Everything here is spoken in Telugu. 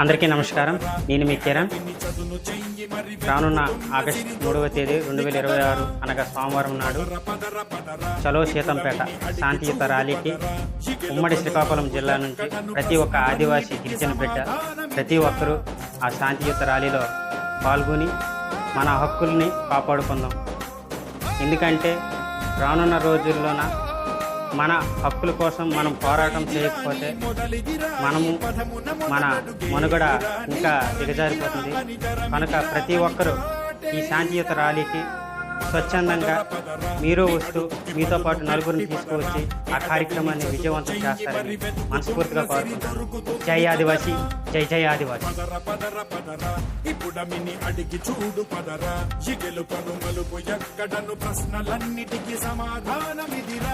అందరికీ నమస్కారం. నేను మీ కిరణ్. రానున్న ఆగస్టు 3వ తేదీ 2026 అనగా సోమవారం నాడు చలో సీతంపేట శాంతియుత ర్యాలీకి ఉమ్మడి శ్రీకాకుళం జిల్లా నుంచి ప్రతి ఒక్క ఆదివాసీ గిరిజన బిడ్డ ప్రతి ఒక్కరూ ఆ శాంతియుత ర్యాలీలో పాల్గొని మన హక్కుల్ని కాపాడుకుందాం. ఎందుకంటే రానున్న రోజుల్లోన మన హక్కుల కోసం మనం పోరాటం చేయకపోతే మన మనుగడ ఇంకా దిగజారిపోతుంది. కనుక ప్రతి ఒక్కరూ ఈ శాంతియుత ర్యాలీకి స్వచ్ఛందంగా మీరు వస్తూ మీతో పాటు నలుగురిని తీసుకువచ్చి ఆ కార్యక్రమాన్ని విజయవంతం చేస్తారని మనస్ఫూర్తిగా కోరుకుంటున్నాను. జై ఆదివాసీ, జై జై ఆదివాసీ. ఇప్పుడమిని అడిగి చూడు పదరా, ఎక్కడను ప్రశ్నలన్నిటికీ సమాధానమిదిరా.